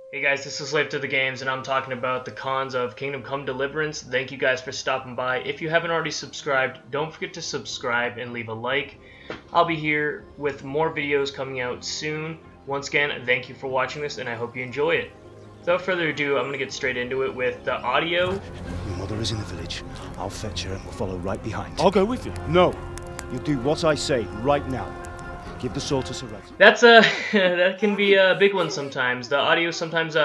Hey guys, this is SlaveToTheGames, and I'm talking about the cons of Kingdom Come Deliverance. Thank you guys for stopping by. If you haven't already subscribed, don't forget to subscribe and leave a like. I'll be here with more videos coming out soon. Once again, thank you for watching this, and I hope you enjoy it. Without further ado, I'm going to get straight into it with the audio. Your mother is in the village. I'll fetch her and we'll follow right behind. I'll go with you. No. You do what I say right now. Give the sorters a rest. That's that can be a big one sometimes. The audio sometimes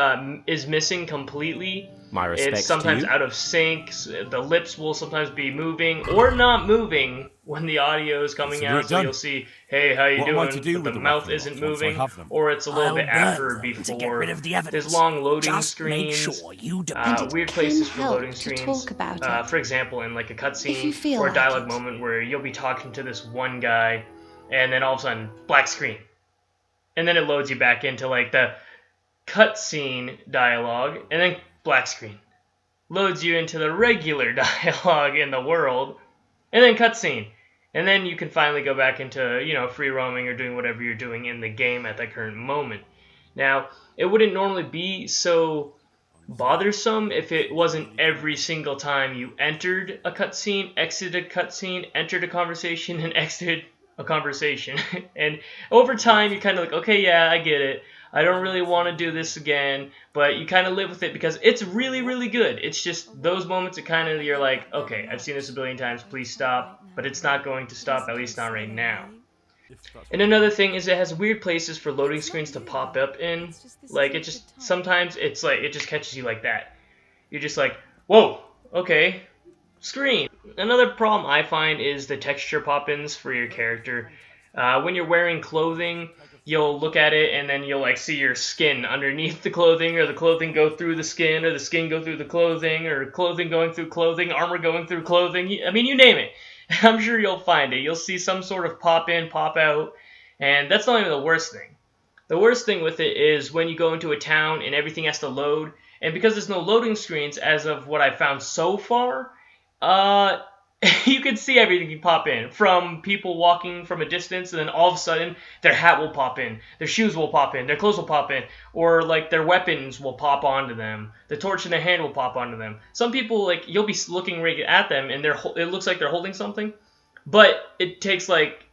is missing completely. My respects It's sometimes to you. out of sync. The lips will sometimes be moving or not moving when the audio is coming out. So you'll see, hey, how you What am I to doing? do But with the the mouth weapon isn't once I moving, have them? or it's a little bit after To get before. rid of the evidence. There's long loading Just make screens. sure you Weird places for help loading to screens. talk about it. For example, in like a If you cutscene feel or a like dialogue it. moment where you'll be talking to this one guy, and then all of a sudden, black screen. And then it loads you back into like the cutscene dialogue, and then black screen. Loads you into the regular dialogue in the world, and then cutscene. And then you can finally go back into, you know, free roaming or doing whatever you're doing in the game at that current moment. Now, it wouldn't normally be so bothersome if it wasn't every single time you entered a cutscene, exited a cutscene, entered a conversation, and exited a conversation. And over time, you're kind of like, okay, yeah, I get it. I don't really want to do this again, but you kind of live with it because it's really, really good. It's just those moments that kind of you're like, okay, I've seen this a billion times, please stop, but it's not going to stop, at least not right now. And another thing is it has weird places for loading screens to pop up in. Like, it just, sometimes it's like, it just catches you like that. You're just like, whoa, okay, screen. Another problem I find is the texture pop-ins for your character. When you're wearing clothing, you'll look at it and then you'll like see your skin underneath the clothing, or the clothing go through the skin, or the skin go through the clothing, or clothing going through clothing, armor going through clothing. I mean, you name it. I'm sure you'll find it. You'll see some sort of pop in, pop out, and that's not even the worst thing. The worst thing with it is when you go into a town and everything has to load, and because there's no loading screens as of what I've found so far, you can see everything pop in, from people walking from a distance, and then all of a sudden their hat will pop in, their shoes will pop in, their clothes will pop in, or like their weapons will pop onto them, the torch in their hand will pop onto them. Some people, like, you'll be looking right at them and it looks like they're holding something, but it takes like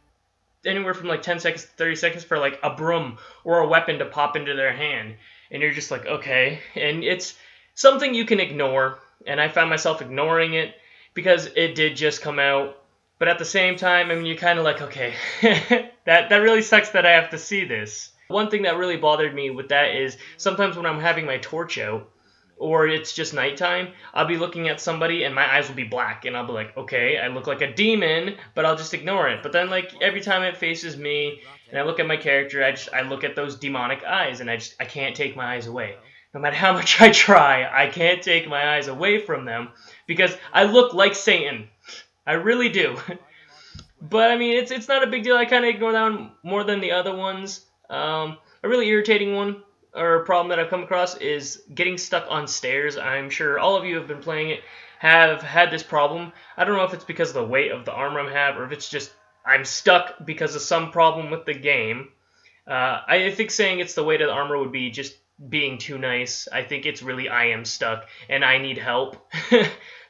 anywhere from like 10 seconds to 30 seconds for like a broom or a weapon to pop into their hand, and you're just like, okay. And it's something you can ignore, and I found myself ignoring it because it did just come out. But at the same time, I mean, you're kind of like, okay, that really sucks that I have to see this. One thing that really bothered me with that is sometimes when I'm having my torch out, or it's just nighttime, I'll be looking at somebody and my eyes will be black, and I'll be like, okay, I look like a demon, but I'll just ignore it. But then, like, every time it faces me and I look at my character, I look at those demonic eyes, and I can't take my eyes away. No matter how much I try, I can't take my eyes away from them because I look like Satan. I really do. But I mean, it's not a big deal. I kind of ignore that one more than the other ones. A really irritating one, or a problem that I've come across, is getting stuck on stairs. I'm sure all of you have been playing it, have had this problem. I don't know if it's because of the weight of the armor I have, or if it's just I'm stuck because of some problem with the game. I think saying it's the weight of the armor would be just being too nice. I think it's really I am stuck and I need help.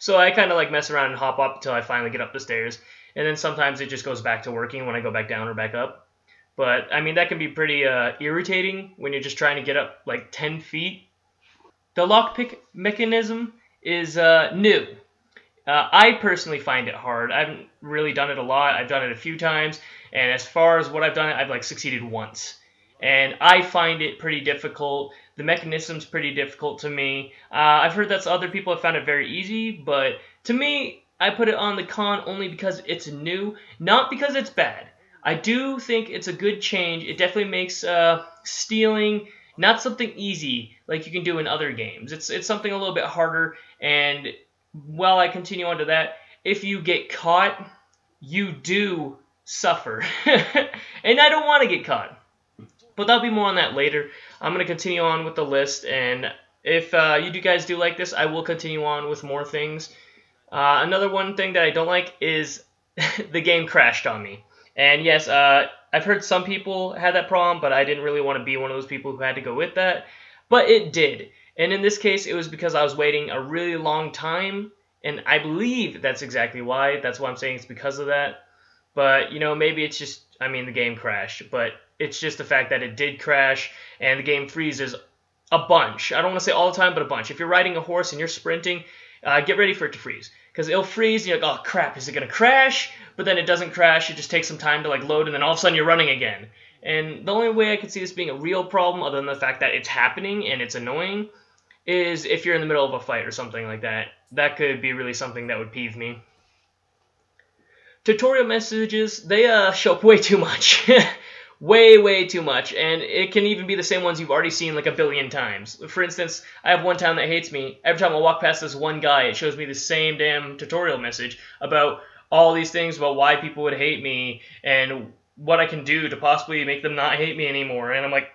So I kind of like mess around and hop up until I finally get up the stairs, and then sometimes it just goes back to working when I go back down or back up. But I mean, that can be pretty irritating when you're just trying to get up like 10 feet. The lockpick mechanism is new. I personally find it hard. I haven't really done it a lot. I've done it a few times, and as far as what I've done, I've like succeeded once. And I find it pretty difficult. The mechanism's pretty difficult to me. I've heard that other people have found it very easy, but to me, I put it on the con only because it's new, not because it's bad. I do think it's a good change. It definitely makes stealing not something easy like you can do in other games. It's something a little bit harder, and while I continue on to that, if you get caught, you do suffer. And I don't want to get caught. But there'll be more on that later. I'm going to continue on with the list, and if you guys do like this, I will continue on with more things. Another one thing that I don't like is the game crashed on me. And yes, I've heard some people had that problem, but I didn't really want to be one of those people who had to go with that. But it did. And in this case, it was because I was waiting a really long time, and I believe that's exactly why. That's why I'm saying it's because of that. But, you know, maybe it's just, I mean, the game crashed. But it's just the fact that it did crash, and the game freezes a bunch. I don't want to say all the time, but a bunch. If you're riding a horse and you're sprinting, get ready for it to freeze. Because it'll freeze, and you're like, oh, crap, is it going to crash? But then it doesn't crash. It just takes some time to, like, load, and then all of a sudden you're running again. And the only way I could see this being a real problem, other than the fact that it's happening and it's annoying, is if you're in the middle of a fight or something like that. That could be really something that would peeve me. Tutorial messages, they show up way too much. way too much. And it can even be the same ones you've already seen like a billion times. For instance, I have one town that hates me. Every time I walk past this one guy, it shows me the same damn tutorial message about all these things about why people would hate me and what I can do to possibly make them not hate me anymore. And I'm like,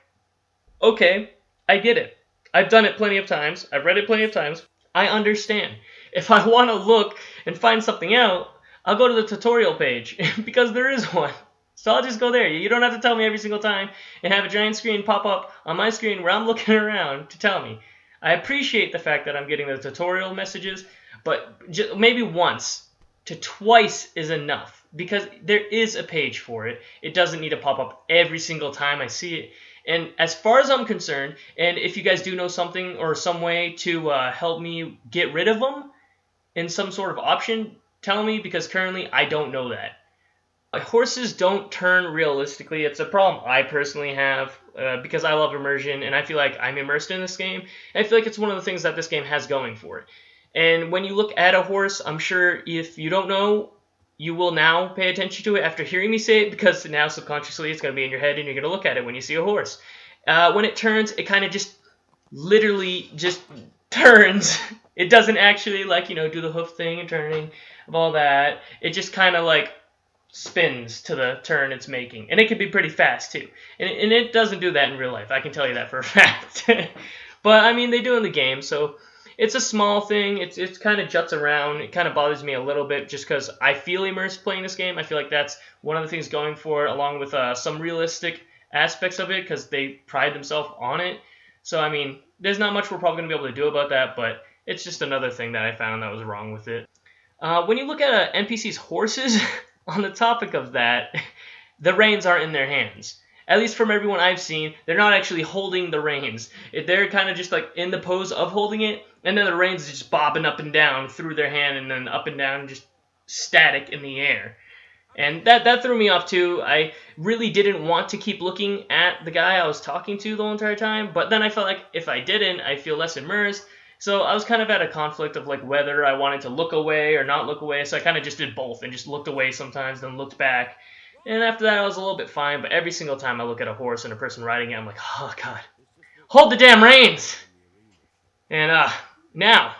okay, I get it. I've done it plenty of times. I've read it plenty of times. I understand. If I want to look and find something out, I'll go to the tutorial page because there is one. So I'll just go there. You don't have to tell me every single time and have a giant screen pop up on my screen where I'm looking around to tell me. I appreciate the fact that I'm getting the tutorial messages, but maybe once to twice is enough because there is a page for it. It doesn't need to pop up every single time I see it. And as far as I'm concerned, and if you guys do know something or some way to help me get rid of them in some sort of option, tell me, because currently I don't know that. Horses don't turn realistically. It's a problem I personally have because I love immersion, and I feel like I'm immersed in this game. And I feel like it's one of the things that this game has going for it. And when you look at a horse, I'm sure if you don't know, you will now pay attention to it after hearing me say it, because now subconsciously it's going to be in your head and you're going to look at it when you see a horse. When it turns, it kind of just literally just turns. It doesn't actually, like, you know, do the hoof thing and turning of all that. It just kind of like spins to the turn it's making. And it can be pretty fast too. And it doesn't do that in real life. I can tell you that for a fact. But I mean, they do in the game, so it's a small thing. It's kind of juts around. It kind of bothers me a little bit just because I feel immersed playing this game. I feel like that's one of the things going for it, along with some realistic aspects of it, because they pride themselves on it. So, I mean, there's not much we're probably going to be able to do about that, but it's just another thing that I found that was wrong with it. When you look at NPC's horses, on the topic of that, the reins aren't in their hands. At least from everyone I've seen, they're not actually holding the reins. They're kind of just like in the pose of holding it, and then the reins are just bobbing up and down through their hand, and then up and down, just static in the air. And that threw me off too. I really didn't want to keep looking at the guy I was talking to the whole entire time, but then I felt like if I didn't, I'd feel less immersed. So I was kind of at a conflict of like whether I wanted to look away or not look away, so I kind of just did both and just looked away sometimes, then looked back. And after that, I was a little bit fine, but every single time I look at a horse and a person riding it, I'm like, oh, God, hold the damn reins! And, now,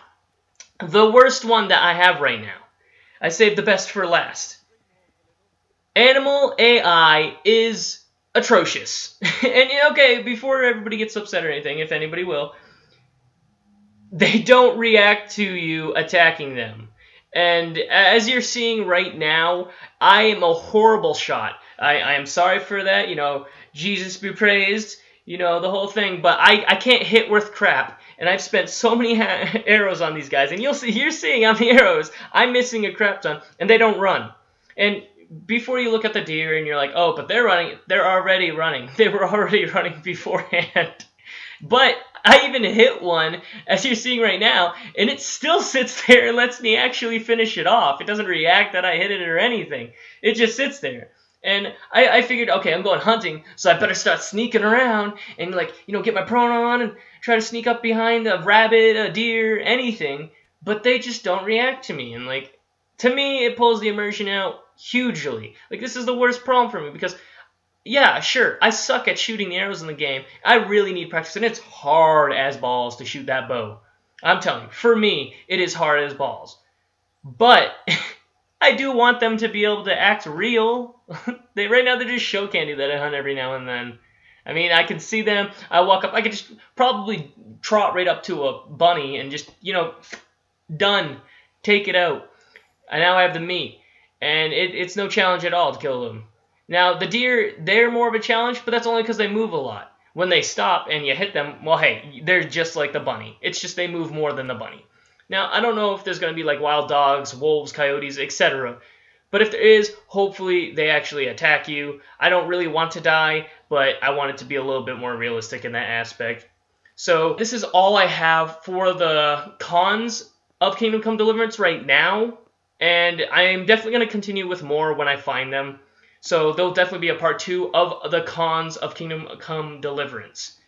the worst one that I have right now. I saved the best for last. Animal AI is atrocious. And, okay, before everybody gets upset or anything, if anybody will, they don't react to you attacking them. And as you're seeing right now, I am a horrible shot. I am sorry for that, Jesus be praised, the whole thing. But I can't hit worth crap. And I've spent so many arrows on these guys. And you're seeing on the arrows, I'm missing a crap ton. And they don't run. And before you look at the deer and you're like, oh, but they're running. They're already running. They were already running beforehand. But I even hit one, as you're seeing right now, and it still sits there and lets me actually finish it off. It doesn't react that I hit it or anything. It just sits there. And I figured, okay, I'm going hunting, so I better start sneaking around and, get my prone on and try to sneak up behind a rabbit, a deer, anything. But they just don't react to me. And, to me, it pulls the immersion out hugely. This is the worst problem for me because, yeah, sure, I suck at shooting the arrows in the game. I really need practice, and it's hard as balls to shoot that bow. I'm telling you, for me, it is hard as balls. But I do want them to be able to act real. Right now, they're just show candy that I hunt every now and then. I mean, I can see them. I walk up. I could just probably trot right up to a bunny and just, done. Take it out. And now I have the meat. And it's no challenge at all to kill them. Now, the deer, they're more of a challenge, but that's only because they move a lot. when they stop and you hit them, well, hey, they're just like the bunny. It's just they move more than the bunny. Now, I don't know if there's going to be like wild dogs, wolves, coyotes, etc. But if there is, hopefully they actually attack you. I don't really want to die, but I want it to be a little bit more realistic in that aspect. So this is all I have for the cons of Kingdom Come Deliverance right now. And I am definitely going to continue with more when I find them. So there'll definitely be a part 2 of the cons of Kingdom Come Deliverance.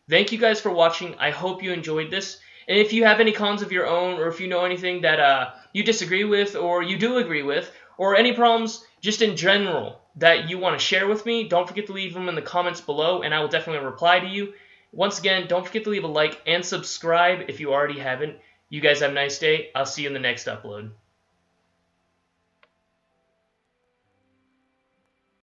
Thank you guys for watching. I hope you enjoyed this. And if you have any cons of your own, or if you know anything that you disagree with, or you do agree with, or any problems just in general that you want to share with me, don't forget to leave them in the comments below, and I will definitely reply to you. Once again, don't forget to leave a like and subscribe if you already haven't. You guys have a nice day. I'll see you in the next upload.